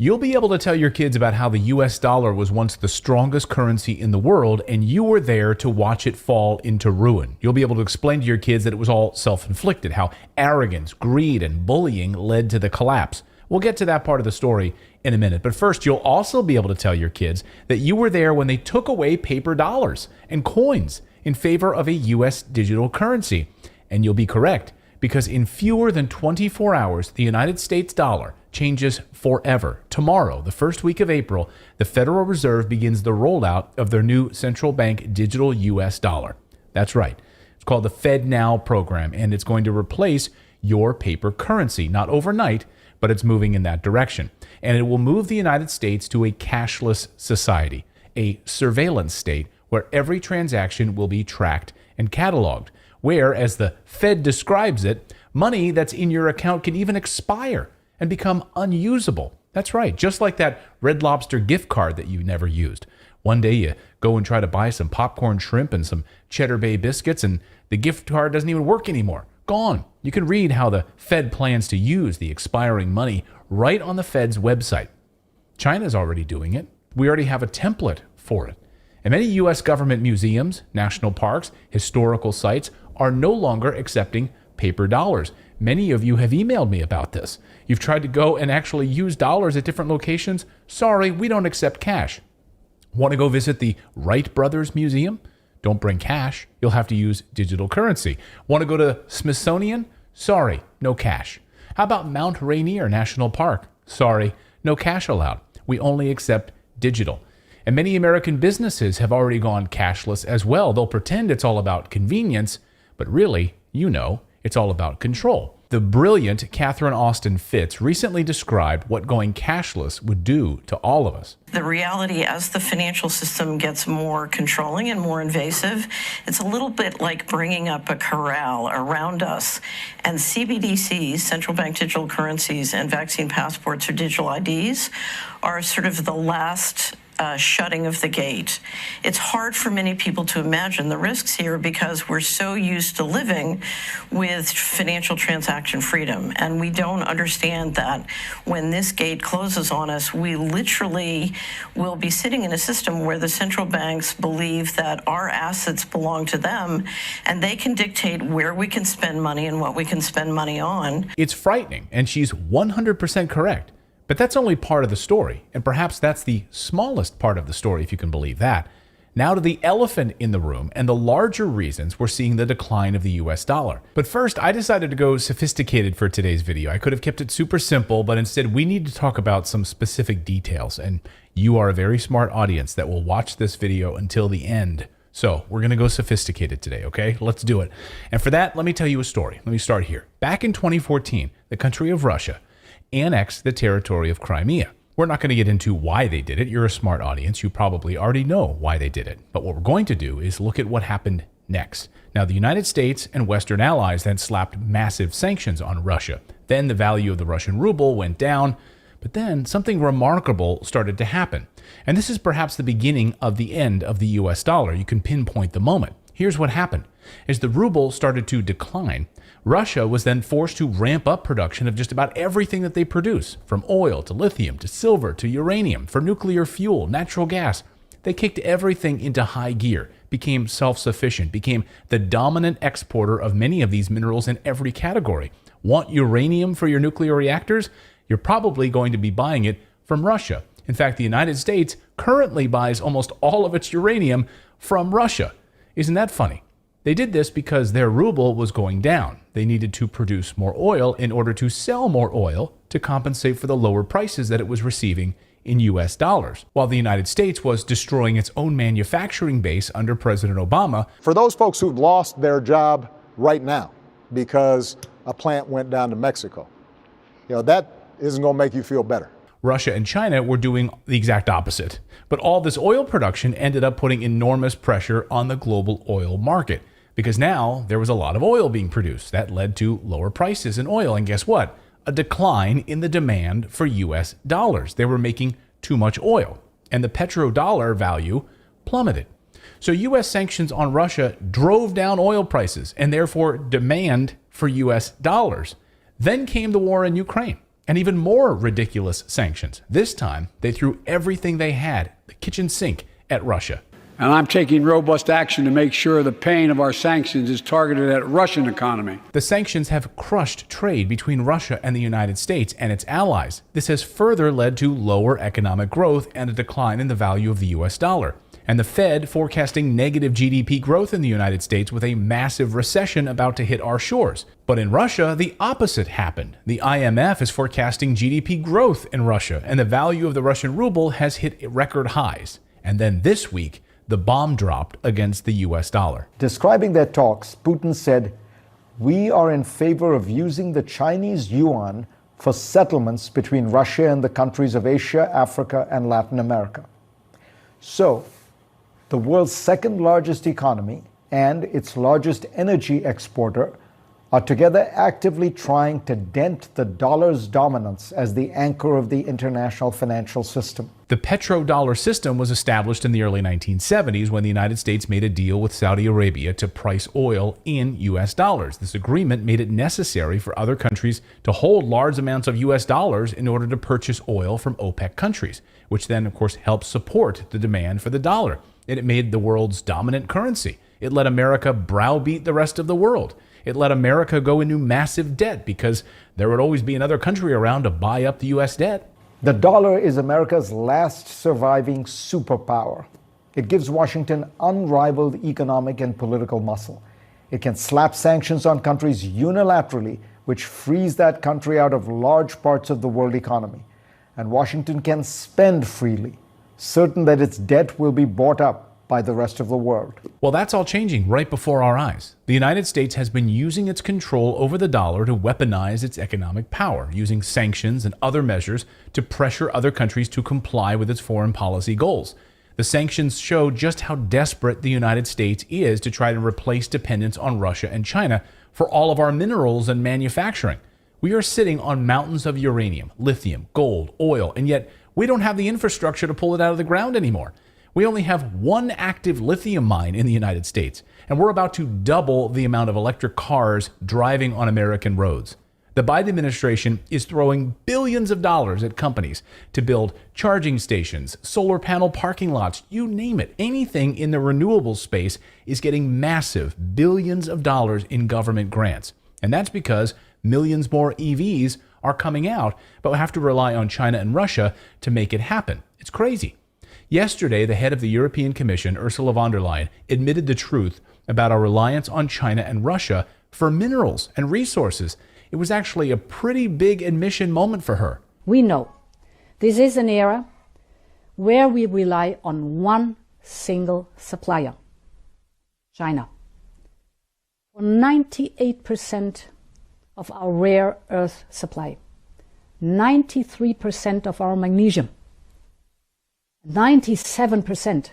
You'll be able to tell your kids about how the US dollar was once the strongest currency in the world and you were there to watch it fall into ruin. You'll be able to explain to your kids that it was all self-inflicted, how arrogance, greed, and bullying led to the collapse. We'll get to that part of the story in a minute. But first, you'll also be able to tell your kids that you were there when they took away paper dollars and coins in favor of a US digital currency. And you'll be correct, because in fewer than 24 hours, the United States dollar changes forever. Tomorrow, the first week of April, the Federal Reserve begins the rollout of their new central bank digital US dollar. That's right. It's called the FedNow program, and it's going to replace your paper currency. Not overnight, but it's moving in that direction. And it will move the United States to a cashless society, a surveillance state where every transaction will be tracked and cataloged, where, as the Fed describes it, money that's in your account can even expire and become unusable. That's right, just like that Red Lobster gift card that you never used. One day you go and try to buy some popcorn shrimp and some Cheddar Bay biscuits, and the gift card doesn't even work anymore. Gone. You can read how the Fed plans to use the expiring money right on the Fed's website. China's already doing it. We already have a template for it. And many U.S. government museums, national parks, historical sites are no longer accepting paper dollars. Many of you have emailed me about this. You've tried to go and actually use dollars at different locations. Sorry, we don't accept cash. Want to go visit the Wright Brothers Museum? Don't bring cash. You'll have to use digital currency. Want to go to Smithsonian? Sorry, no cash. How about Mount Rainier National Park? Sorry, no cash allowed. We only accept digital. And many American businesses have already gone cashless as well. They'll pretend it's all about convenience, but really, it's all about control. The brilliant Catherine Austin Fitts recently described what going cashless would do to all of us. The reality, as the financial system gets more controlling and more invasive, it's a little bit like bringing up a corral around us. And CBDCs, central bank digital currencies, and vaccine passports or digital IDs are sort of the last shutting of the gate. It's hard for many people to imagine the risks here because we're so used to living with financial transaction freedom, and we don't understand that when this gate closes on us, we literally will be sitting in a system where the central banks believe that our assets belong to them, and they can dictate where we can spend money and what we can spend money on. It's frightening, and she's 100% correct. But that's only part of the story, and perhaps that's the smallest part of the story, if you can believe that. Now to the elephant in the room and the larger reasons we're seeing the decline of the US dollar. But first, I decided to go sophisticated for today's video. I could have kept it super simple, but instead we need to talk about some specific details, and you are a very smart audience that will watch this video until the end. So we're going to go sophisticated today, okay? Let's do it. And for that, let me tell you a story. Let me start here. Back in 2014, the country of Russia annexed the territory of Crimea. We're not going to get into why they did it. You're a smart audience. You probably already know why they did it. But what we're going to do is look at what happened next. Now, the United States and Western allies then slapped massive sanctions on Russia. Then the value of the Russian ruble went down. But then something remarkable started to happen. And this is perhaps the beginning of the end of the US dollar. You can pinpoint the moment. Here's what happened. As the ruble started to decline, Russia was then forced to ramp up production of just about everything that they produce, from oil to lithium to silver to uranium, for nuclear fuel, natural gas. They kicked everything into high gear, became self-sufficient, became the dominant exporter of many of these minerals in every category. Want uranium for your nuclear reactors? You're probably going to be buying it from Russia. In fact, the United States currently buys almost all of its uranium from Russia. Isn't that funny? They did this because their ruble was going down. They needed to produce more oil in order to sell more oil to compensate for the lower prices that it was receiving in US dollars, while the United States was destroying its own manufacturing base under President Obama. For those folks who've lost their job right now because a plant went down to Mexico, that isn't going to make you feel better. Russia and China were doing the exact opposite. But all this oil production ended up putting enormous pressure on the global oil market, because now there was a lot of oil being produced. That led to lower prices in oil. And guess what? A decline in the demand for US dollars. They were making too much oil, and the petrodollar value plummeted. So US sanctions on Russia drove down oil prices and therefore demand for US dollars. Then came the war in Ukraine. And even more ridiculous sanctions. This time, they threw everything they had, the kitchen sink, at Russia. And I'm taking robust action to make sure the pain of our sanctions is targeted at Russian economy. The sanctions have crushed trade between Russia and the United States and its allies. This has further led to lower economic growth and a decline in the value of the US dollar. And the Fed forecasting negative GDP growth in the United States with a massive recession about to hit our shores. But in Russia, the opposite happened. The IMF is forecasting GDP growth in Russia, and the value of the Russian ruble has hit record highs. And then this week, the bomb dropped against the US dollar. Describing their talks, Putin said, "We are in favor of using the Chinese yuan for settlements between Russia and the countries of Asia, Africa, and Latin America." So, the world's second largest economy and its largest energy exporter are together actively trying to dent the dollar's dominance as the anchor of the international financial system. The petrodollar system was established in the early 1970s when the United States made a deal with Saudi Arabia to price oil in US dollars. This agreement made it necessary for other countries to hold large amounts of US dollars in order to purchase oil from OPEC countries, which then, of course, helped support the demand for the dollar. And it made the world's dominant currency. It let America browbeat the rest of the world. It let America go into massive debt because there would always be another country around to buy up the US debt. The dollar is America's last surviving superpower. It gives Washington unrivaled economic and political muscle. It can slap sanctions on countries unilaterally, which frees that country out of large parts of the world economy. And Washington can spend freely, certain that its debt will be bought up by the rest of the world. Well, that's all changing right before our eyes. The United States has been using its control over the dollar to weaponize its economic power, using sanctions and other measures to pressure other countries to comply with its foreign policy goals. The sanctions show just how desperate the United States is to try to replace dependence on Russia and China for all of our minerals and manufacturing. We are sitting on mountains of uranium, lithium, gold, oil, and yet we don't have the infrastructure to pull it out of the ground anymore. We only have one active lithium mine in the United States, and we're about to double the amount of electric cars driving on American roads. The Biden administration is throwing billions of dollars at companies to build charging stations, solar panel parking lots, you name it. Anything in the renewable space is getting massive billions of dollars in government grants. And that's because millions more EVs are coming out, but we have to rely on China and Russia to make it happen. It's crazy. Yesterday, the head of the European Commission, Ursula von der Leyen, admitted the truth about our reliance on China and Russia for minerals and resources. It was actually a pretty big admission moment for her. We know this is an era where we rely on one single supplier, China. For 98% of our rare earth supply, 93% of our magnesium, 97%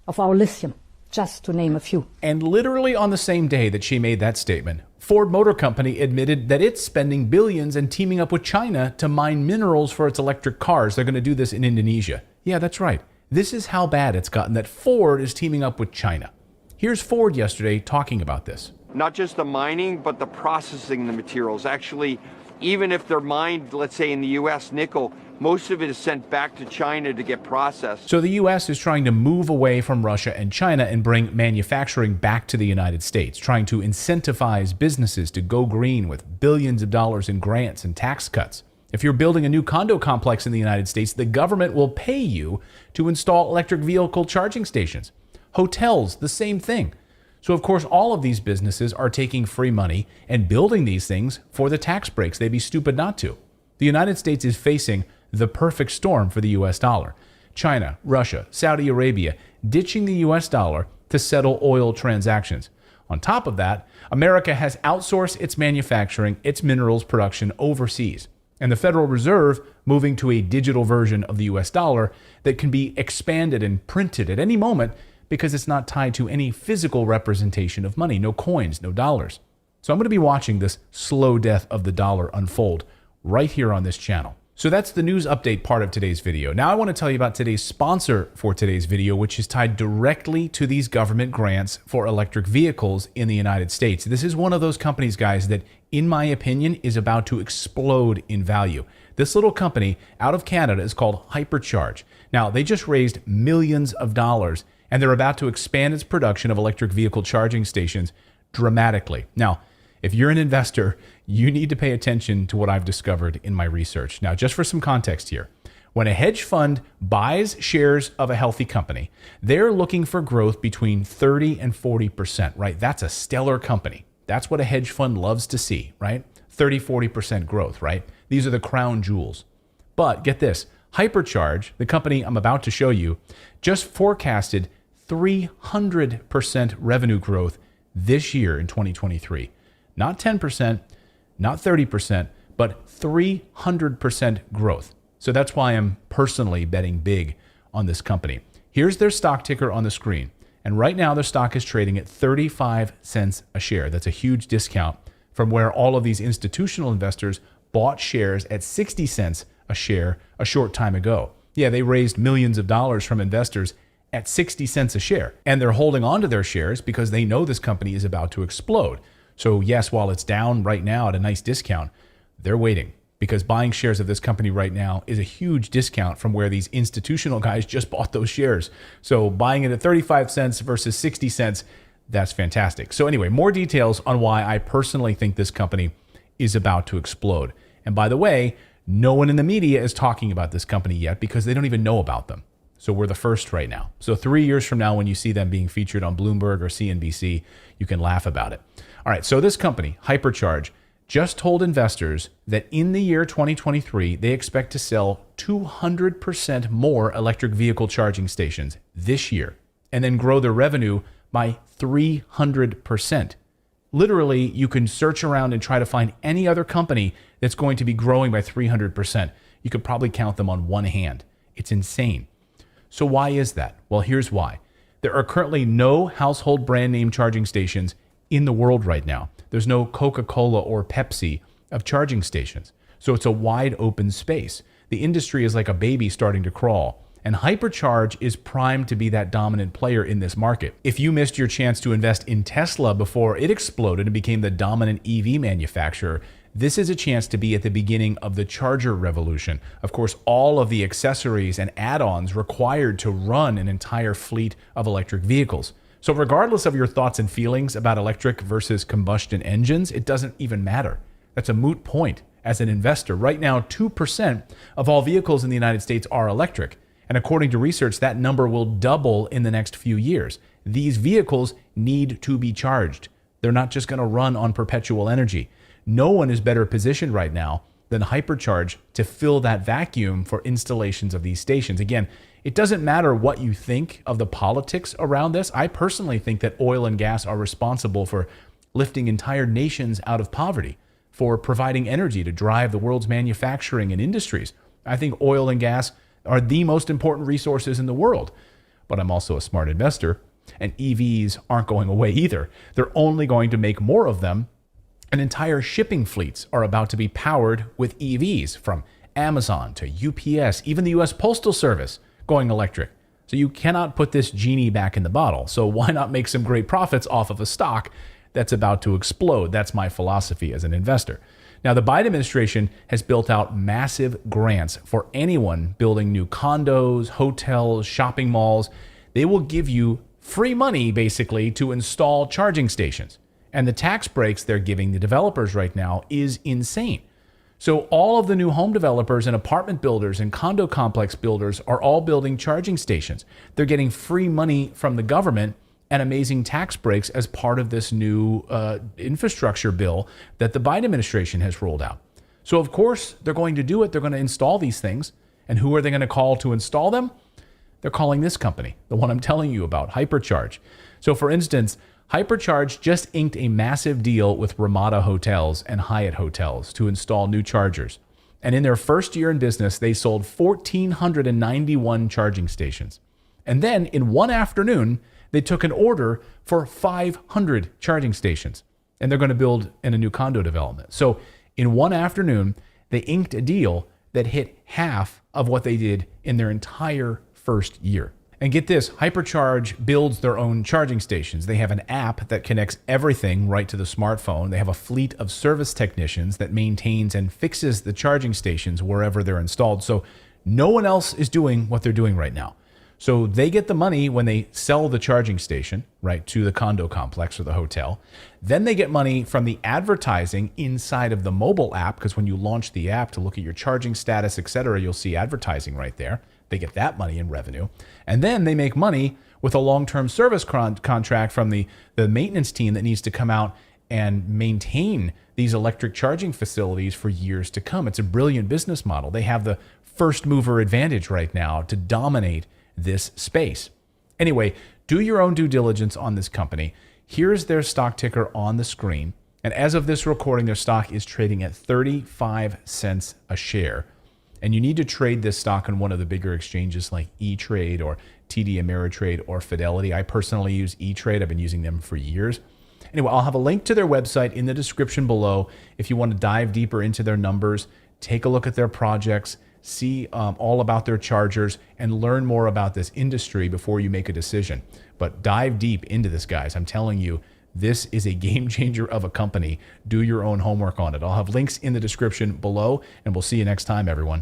of our lithium, just to name a few. And literally on the same day that she made that statement, Ford Motor Company admitted that it's spending billions and teaming up with China to mine minerals for its electric cars. They're going to do this in Indonesia. Yeah, that's right. This is how bad it's gotten that Ford is teaming up with China. Here's Ford yesterday talking about this. Not just the mining, but the processing the materials. Actually, even if they're mined, let's say in the U.S., nickel, most of it is sent back to China to get processed. So the U.S. is trying to move away from Russia and China and bring manufacturing back to the United States, trying to incentivize businesses to go green with billions of dollars in grants and tax cuts. If you're building a new condo complex in the United States, the government will pay you to install electric vehicle charging stations. Hotels, the same thing. So, of course, all of these businesses are taking free money and building these things for the tax breaks. They'd be stupid not to. The United States is facing the perfect storm for the U.S. dollar. China, Russia, Saudi Arabia ditching the U.S. dollar to settle oil transactions. On top of that, America has outsourced its manufacturing, its minerals production overseas. And the Federal Reserve moving to a digital version of the U.S. dollar that can be expanded and printed at any moment because it's not tied to any physical representation of money, no coins, no dollars. So I'm going to be watching this slow death of the dollar unfold right here on this channel. So that's the news update part of today's video. Now I want to tell you about today's sponsor for today's video, which is tied directly to these government grants for electric vehicles in the United States. This is one of those companies, guys, that in my opinion is about to explode in value. This little company out of Canada is called Hypercharge. Now, they just raised millions of dollars, and they're about to expand its production of electric vehicle charging stations dramatically. Now, if you're an investor, you need to pay attention to what I've discovered in my research. Now, just for some context here, when a hedge fund buys shares of a healthy company, they're looking for growth between 30 and 40%, right? That's a stellar company. That's what a hedge fund loves to see, right? 30, 40% growth, right? These are the crown jewels. But get this, Hypercharge, the company I'm about to show you, just forecasted 300% revenue growth this year in 2023. Not 10%, not 30%, but 300% growth. So that's why I'm personally betting big on this company. Here's their stock ticker on the screen. And right now their stock is trading at 35 cents a share. That's a huge discount from where all of these institutional investors bought shares at 60 cents a share a short time ago. Yeah, they raised millions of dollars from investors at 60 cents a share. And they're holding on to their shares because they know this company is about to explode. So yes, while it's down right now at a nice discount, they're waiting, because buying shares of this company right now is a huge discount from where these institutional guys just bought those shares. So buying it at 35 cents versus 60 cents, that's fantastic. So anyway, more details on why I personally think this company is about to explode. And by the way, no one in the media is talking about this company yet because they don't even know about them. So we're the first right now. So 3 years from now, when you see them being featured on Bloomberg or CNBC, you can laugh about it. All right, so this company, Hypercharge, just told investors that in the year 2023, they expect to sell 200% more electric vehicle charging stations this year, and then grow their revenue by 300%. Literally, you can search around and try to find any other company that's going to be growing by 300%. You could probably count them on one hand. It's insane. So why is that? Well, here's why. There are currently no household brand name charging stations in the world right now. There's no Coca-Cola or Pepsi of charging stations. So it's a wide open space. The industry is like a baby starting to crawl. And Hypercharge is primed to be that dominant player in this market. If you missed your chance to invest in Tesla before it exploded and became the dominant EV manufacturer, this is a chance to be at the beginning of the charger revolution. Of course, all of the accessories and add-ons required to run an entire fleet of electric vehicles. So regardless of your thoughts and feelings about electric versus combustion engines, it doesn't even matter. That's a moot point as an investor. Right now, 2% of all vehicles in the United States are electric. And according to research, that number will double in the next few years. These vehicles need to be charged. They're not just going to run on perpetual energy. No one is better positioned right now than Hypercharge to fill that vacuum for installations of these stations. Again, it doesn't matter what you think of the politics around this. I personally think that oil and gas are responsible for lifting entire nations out of poverty, for providing energy to drive the world's manufacturing and industries. I think oil and gas are the most important resources in the world. But I'm also a smart investor, and EVs aren't going away either. They're only going to make more of them, and entire shipping fleets are about to be powered with EVs, from Amazon to UPS, even the US Postal Service going electric. So you cannot put this genie back in the bottle. So why not make some great profits off of a stock that's about to explode? That's my philosophy as an investor. Now, the Biden administration has built out massive grants for anyone building new condos, hotels, shopping malls. They will give you free money, basically, to install charging stations. And the tax breaks they're giving the developers right now is insane. So all of the new home developers and apartment builders and condo complex builders are all building charging stations. They're getting free money from the government and amazing tax breaks as part of this new infrastructure bill that the Biden administration has rolled out. So of course, they're going to do it. They're going to install these things. And who are they going to call to install them? They're calling this company, the one I'm telling you about, Hypercharge. So for instance, Hypercharge just inked a massive deal with Ramada Hotels and Hyatt Hotels to install new chargers. And in their first year in business, they sold 1,491 charging stations. And then in one afternoon, they took an order for 500 charging stations. And they're going to build in a new condo development. So in one afternoon, they inked a deal that hit half of what they did in their entire first year. And get this, Hypercharge builds their own charging stations. They have an app that connects everything right to the smartphone. They have a fleet of service technicians that maintains and fixes the charging stations wherever they're installed. So no one else is doing what they're doing right now. So they get the money when they sell the charging station, right, to the condo complex or the hotel. Then they get money from the advertising inside of the mobile app, because when you launch the app to look at your charging status, etc., you'll see advertising right there. They get that money in revenue. And then they make money with a long-term service contract from the maintenance team that needs to come out and maintain these electric charging facilities for years to come. It's a brilliant business model. They have the first mover advantage right now to dominate this space. Anyway, do your own due diligence on this company. Here's their stock ticker on the screen. And as of this recording, their stock is trading at 35 cents a share. And you need to trade this stock on one of the bigger exchanges like E-Trade or TD Ameritrade or Fidelity. I personally use E-Trade. I've been using them for years. Anyway, I'll have a link to their website in the description below if you want to dive deeper into their numbers, take a look at their projects, see all about their chargers, and learn more about this industry before you make a decision. But dive deep into this, guys. I'm telling you, this is a game changer of a company. Do your own homework on it. I'll have links in the description below, and we'll see you next time, everyone.